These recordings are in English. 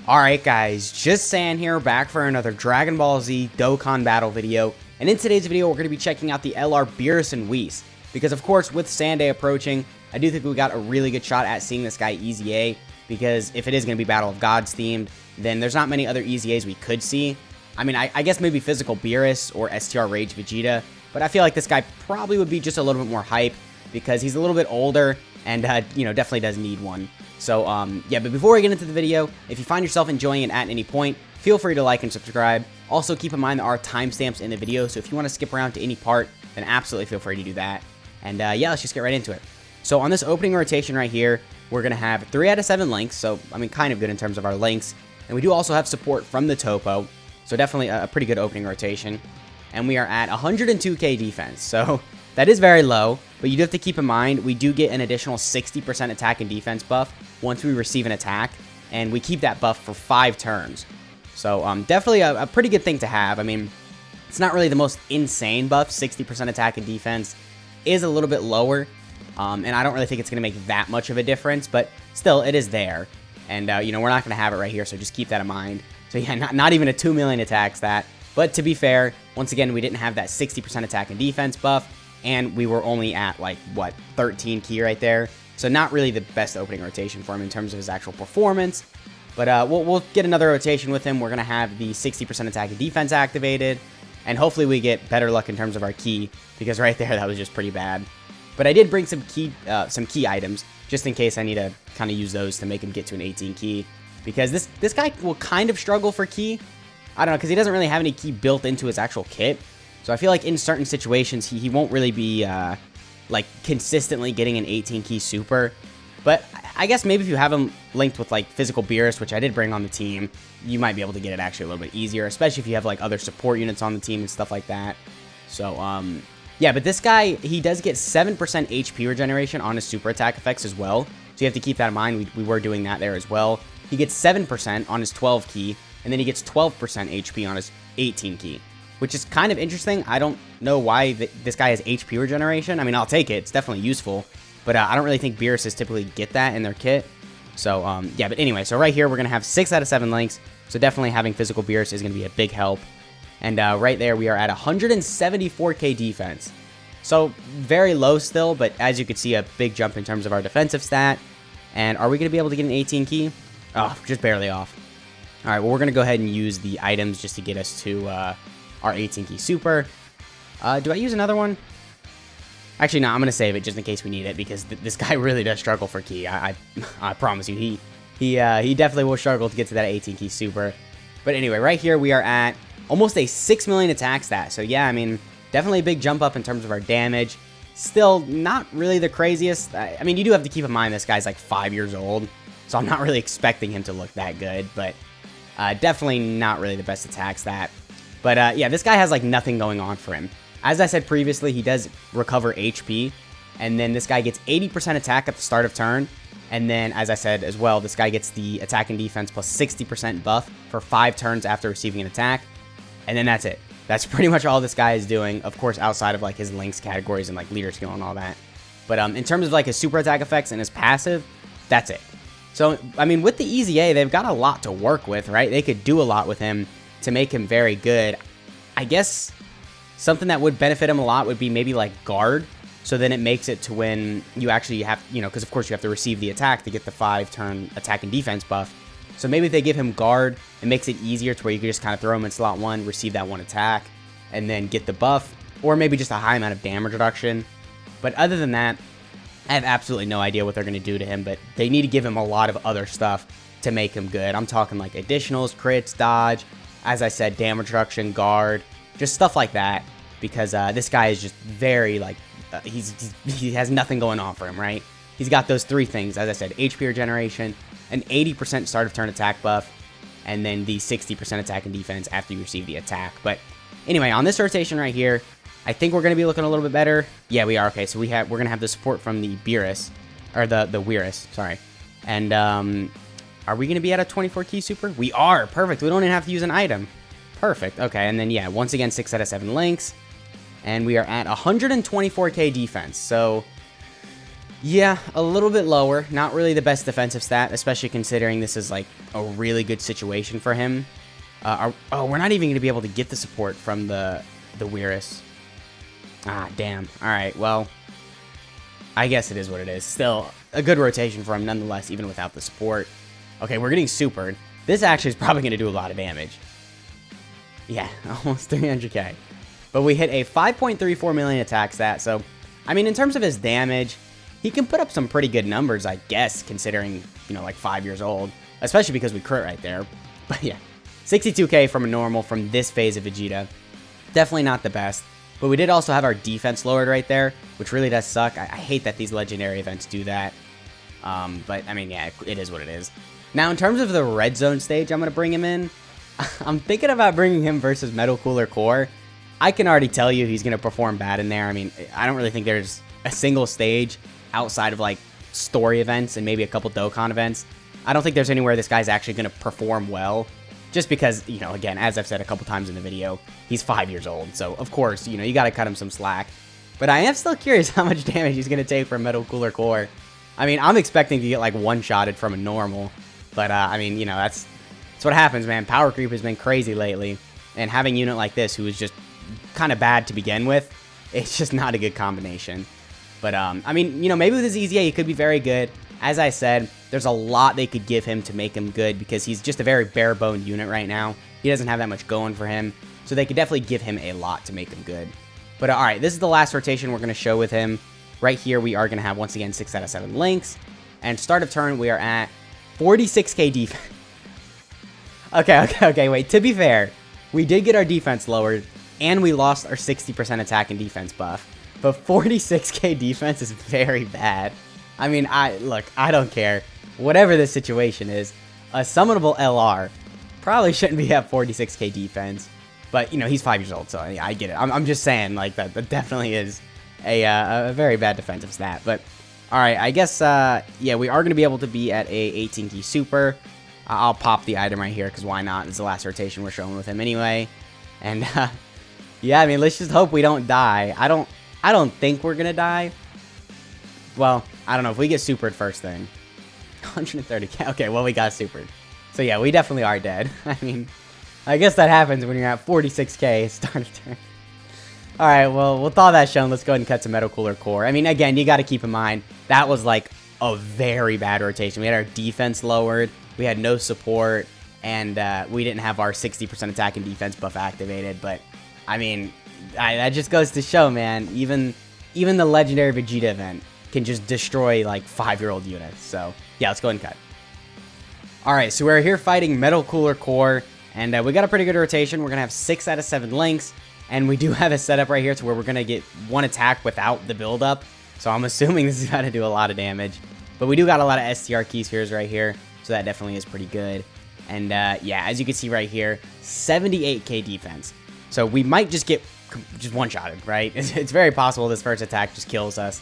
Alright guys, just Sand here, back for another Dragon Ball Z Dokkan battle video, and in today's video we're going to be checking out the LR BEERUS and WHIS, because of course with Sand Day approaching, I do think we got a really good shot at seeing this guy EZA, because if it is going to be Battle of Gods themed, then there's not many other EZAs we could see. I mean, I guess maybe Physical BEERUS or STR Rage Vegeta, but I feel like this guy probably would be just a little bit more hype, because he's a little bit older, and, definitely does need one. So, yeah, but before we get into the video, if you find yourself enjoying it at any point, feel free to like and subscribe. Also, keep in mind there are timestamps in the video, so if you want to skip around to any part, then absolutely feel free to do that. And, yeah, let's just get right into it. So, on this opening rotation right here, we're going to have 3 out of 7 links, so, I mean, kind of good in terms of our links. And we do also have support from the Topo, so definitely a pretty good opening rotation. And we are at 102k defense, so that is very low, but you do have to keep in mind, we do get an additional 60% attack and defense buff once we receive an attack, and we keep that buff for 5 turns. So, definitely a pretty good thing to have. I mean, it's not really the most insane buff. 60% attack and defense is a little bit lower, and I don't really think it's going to make that much of a difference, but still, it is there. And, we're not going to have it right here, so just keep that in mind. So, yeah, not even a 2 million attacks that. But to be fair, once again, we didn't have that 60% attack and defense buff, and we were only at, like, what, 13 key right there. So not really the best opening rotation for him in terms of his actual performance. But we'll get another rotation with him. We're going to have the 60% attack and defense activated, and hopefully we get better luck in terms of our key, because right there, that was just pretty bad. But I did bring some key items, just in case I need to kind of use those to make him get to an 18 key, because this guy will kind of struggle for key. I don't know, because he doesn't really have any key built into his actual kit. So I feel like in certain situations, he won't really be, like, consistently getting an 18 key super. But I guess maybe if you have him linked with, like, Physical BEERUS, which I did bring on the team, you might be able to get it actually a little bit easier, especially if you have, like, other support units on the team and stuff like that. So, yeah, but this guy, he does get 7% HP regeneration on his super attack effects as well. So you have to keep that in mind. We were doing that there as well. He gets 7% on his 12 key, and then he gets 12% HP on his 18 key, which is kind of interesting. I don't know why this guy has HP regeneration. I mean, I'll take it. It's definitely useful, but I don't really think BEERUS typically get that in their kit. So, yeah, but anyway, so right here, we're going to have 6 out of 7 links, so definitely having Physical BEERUS is going to be a big help. And right there, we are at 174k defense. So, very low still, but as you can see, a big jump in terms of our defensive stat. And are we going to be able to get an 18 key? Oh, just barely off. All right, well, we're going to go ahead and use the items just to get us to our 18 key super. Do I use another one? Actually, no, I'm going to save it just in case we need it, because this guy really does struggle for key. I promise you, he definitely will struggle to get to that 18 key super. But anyway, right here, we are at almost a 6 million attack stat. So yeah, I mean, definitely a big jump up in terms of our damage. Still not really the craziest. I mean, you do have to keep in mind this guy's like 5 years old, so I'm not really expecting him to look that good, but definitely not really the best attack stat. But yeah, this guy has like nothing going on for him. As I said previously, he does recover HP, and then this guy gets 80% attack at the start of turn, and then as I said as well, this guy gets the attack and defense plus 60% buff for 5 turns after receiving an attack, and then that's it. That's pretty much all this guy is doing, of course, outside of like his links categories and like leader skill and all that. But in terms of like his super attack effects and his passive, that's it. So, I mean, with the EZA, they've got a lot to work with, right? They could do a lot with him to make him very good. I guess something that would benefit him a lot would be maybe like guard. So then it makes it to when you actually have, because of course you have to receive the attack to get the 5-turn attack and defense buff. So maybe if they give him guard, it makes it easier to where you can just kind of throw him in slot 1, receive that 1 attack, and then get the buff, or maybe just a high amount of damage reduction. But other than that, I have absolutely no idea what they're going to do to him, but they need to give him a lot of other stuff to make him good. I'm talking like additionals, crits, dodge, as I said, damage reduction, guard, just stuff like that, because this guy is just very, like, he has nothing going on for him, right? He's got those 3 things, as I said, HP regeneration, an 80% start of turn attack buff, and then the 60% attack and defense after you receive the attack. But anyway, on this rotation right here, I think we're going to be looking a little bit better. Yeah, we are. Okay, so we're going to have the support from the BEERUS, or the WHIS, sorry. And are we going to be at a 24 key super? We are. Perfect. We don't even have to use an item. Perfect. Okay, and then yeah, once again, 6 out of 7 links. And we are at 124k defense. So Yeah, a little bit lower. Not really the best defensive stat, especially considering this is like a really good situation for him. Oh, we're not even going to be able to get the support from the BEERUS. Ah, damn. All right, well, I guess it is what it is. Still, a good rotation for him nonetheless, even without the support. Okay, we're getting supered. This actually is probably going to do a lot of damage. Yeah, almost 300k. But we hit a 5.34 million attack stat, so, I mean, in terms of his damage, he can put up some pretty good numbers, I guess, considering, you know, like 5 years old. Especially because we crit right there. But yeah, 62k from a normal from this phase of Vegeta. Definitely not the best. But we did also have our defense lowered right there, which really does suck. I hate that these legendary events do that. But, I mean, yeah, it is what it is. Now, in terms of the red zone stage I'm going to bring him in, I'm thinking about bringing him versus Metal Cooler Core. I can already tell you he's going to perform bad in there. I mean, I don't really think there's a single stage outside of, like, story events and maybe a couple Dokkan events. I don't think there's anywhere this guy's actually going to perform well. Just because, you know, again, as I've said a couple times in the video, he's 5 years old. So, of course, you know, you got to cut him some slack. But I am still curious how much damage he's going to take from Metal Cooler Core. I mean, I'm expecting to get, like, one-shotted from a normal. But, I mean, you know, that's what happens, man. Power creep has been crazy lately. And having a unit like this, who is just kind of bad to begin with, it's just not a good combination. But, I mean, you know, maybe with his EZA, he could be very good. As I said, there's a lot they could give him to make him good because he's just a very bare-boned unit right now. He doesn't have that much going for him, so they could definitely give him a lot to make him good. But all right, this is the last rotation we're going to show with him. Right here, we are going to have, once again, 6 out of 7 links. And start of turn, we are at 46k defense. Okay, wait. To be fair, we did get our defense lowered, and we lost our 60% attack and defense buff. But 46k defense is very bad. I mean, look, I don't care. Whatever the situation is, a summonable LR probably shouldn't be at 46k defense. But, you know, he's 5 years old, so yeah, I get it. I'm just saying, like, that definitely is a very bad defensive stat. But, alright, I guess, yeah, we are going to be able to be at a 18k super. I'll pop the item right here, because why not? It's the last rotation we're showing with him anyway. And, yeah, I mean, let's just hope we don't die. I don't think we're going to die. Well, I don't know. If we get supered first thing. 130k. Okay, well, we got supered. So, yeah, we definitely are dead. I mean, I guess that happens when you're at 46k start of turn. Alright, well, with all that shown, let's go ahead and cut to Metal Cooler Core. I mean, again, you got to keep in mind, that was, like, a very bad rotation. We had our defense lowered. We had no support. And we didn't have our 60% attack and defense buff activated. But, I mean, that just goes to show, man. Even the legendary Vegeta event can just destroy, like, 5-year-old units. So, yeah, let's go ahead and cut. Alright, so we're here fighting Metal Cooler Core, and we got a pretty good rotation. We're going to have 6 out of 7 links, and we do have a setup right here to where we're going to get one attack without the build-up. So I'm assuming this is going to do a lot of damage. But we do got a lot of STR key spheres right here, so that definitely is pretty good. And, yeah, as you can see right here, 78k defense. So we might just get just one-shotted, right? It's very possible this first attack just kills us.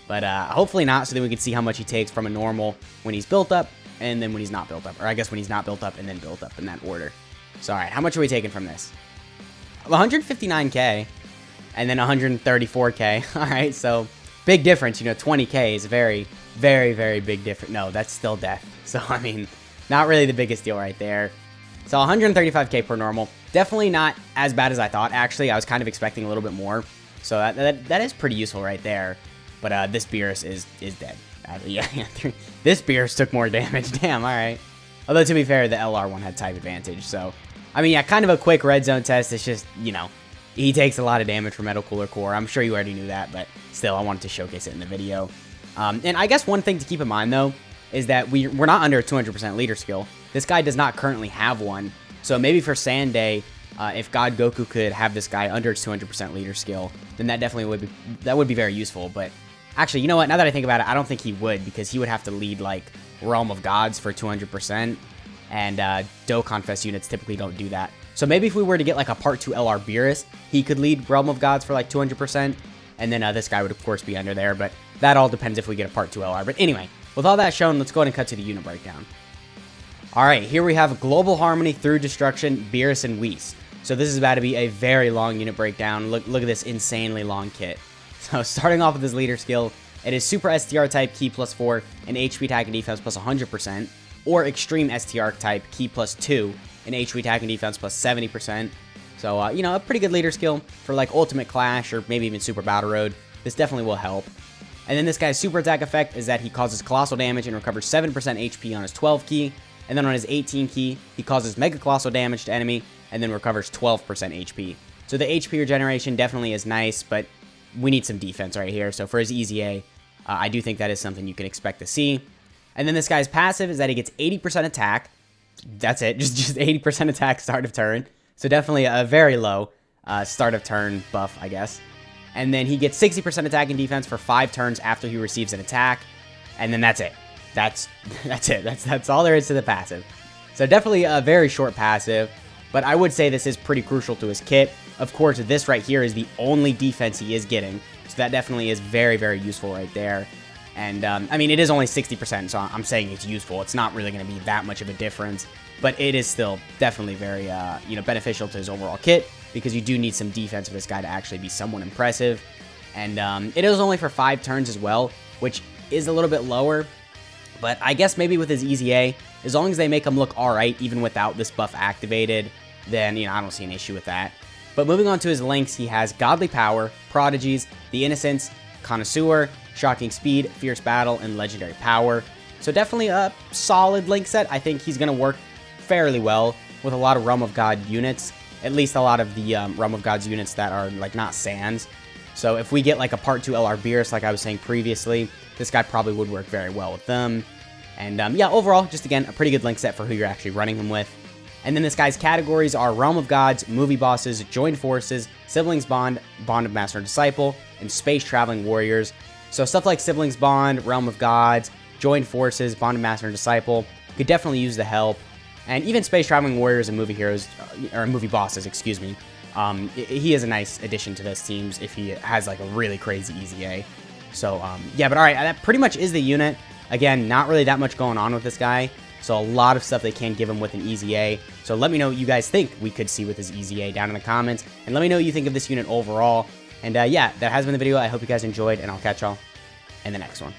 But hopefully not, so then we can see how much he takes from a normal when he's built up, and then when he's not built up. Or I guess when he's not built up and then built up in that order. So, alright, how much are we taking from this? 159k, and then 134k. Alright, so big difference. You know, 20k is a very, very, very big difference. No, that's still death. So, I mean, not really the biggest deal right there. So, 135k per normal. Definitely not as bad as I thought, actually. I was kind of expecting a little bit more. So, that is pretty useful right there. But this BEERUS is dead. Yeah, this BEERUS took more damage. Damn, alright. Although, to be fair, the LR one had type advantage. So, I mean, yeah, kind of a quick red zone test. It's just, you know, he takes a lot of damage from Metal Cooler Core. I'm sure you already knew that, but still, I wanted to showcase it in the video. And I guess one thing to keep in mind, though, is that we're not under a 200% leader skill. This guy does not currently have one. So maybe for Sunday, if God Goku could have this guy under its 200% leader skill, then that definitely would be very useful. But actually, you know what? Now that I think about it, I don't think he would, because he would have to lead, like, Realm of Gods for 200%, and Dokkan Fest units typically don't do that. So maybe if we were to get, like, a Part 2 LR BEERUS, he could lead Realm of Gods for, like, 200%, and then this guy would, of course, be under there, but that all depends if we get a Part 2 LR. But anyway, with all that shown, let's go ahead and cut to the unit breakdown. Alright, here we have Global Harmony through Destruction, BEERUS and WHIS. So this is about to be a very long unit breakdown. Look at this insanely long kit. So starting off with his leader skill, It is Super STR type, Ki +4, and HP attack and defense plus 100%, or Extreme STR type, Ki +2, and HP attack and defense plus 70%. So, you know, a pretty good leader skill for like Ultimate Clash or maybe even Super Battle Road. This definitely will help. And then this guy's super attack effect is that he causes colossal damage and recovers 7% HP on his 12 key. And then on his 18 key, he causes mega colossal damage to enemy and then recovers 12% HP. So the HP regeneration definitely is nice, but we need some defense right here. So for his EZA, I do think that is something you can expect to see. And then this guy's passive is that he gets 80% attack. That's it, just 80% attack start of turn. So definitely a very low start of turn buff, I guess. And then he gets 60% attack and defense for 5 turns after he receives an attack. And then that's it. That's it. That's all there is to the passive. So definitely a very short passive, but I would say this is pretty crucial to his kit. Of course, this right here is the only defense he is getting. So that definitely is very, very useful right there. And, I mean, it is only 60%, so I'm saying it's useful. It's not really going to be that much of a difference, but it is still definitely very, you know, beneficial to his overall kit, because you do need some defense for this guy to actually be somewhat impressive. And it is only for 5 turns as well, which is a little bit lower, but I guess maybe with his EZA, as long as they make him look alright, even without this buff activated, then, you know, I don't see an issue with that. But moving on to his links, he has Godly Power, Prodigies, The Innocence, Connoisseur, Shocking Speed, Fierce Battle, and Legendary Power. So definitely a solid link set. I think he's going to work fairly well with a lot of Realm of God units, at least a lot of the Realm of God's units that are like not Sands. So if we get like a Part 2 LR BEERUS, like I was saying previously, this guy probably would work very well with them. And yeah, overall, just again, a pretty good link set for who you're actually running him with. And then this guy's categories are Realm of Gods, Movie Bosses, Joined Forces, Siblings Bond, Bond of Master and Disciple, and Space Traveling Warriors. So stuff like Siblings Bond, Realm of Gods, Joined Forces, Bond of Master and Disciple could definitely use the help. And even Space Traveling Warriors and Movie Heroes, or Movie Bosses, excuse me, he is a nice addition to those teams if he has like a really crazy EZA. So yeah, but alright, that pretty much is the unit. Again, not really that much going on with this guy. So a lot of stuff they can give him with an EZA. So let me know what you guys think we could see with his EZA down in the comments. And let me know what you think of this unit overall. And yeah, that has been the video. I hope you guys enjoyed, and I'll catch y'all in the next one.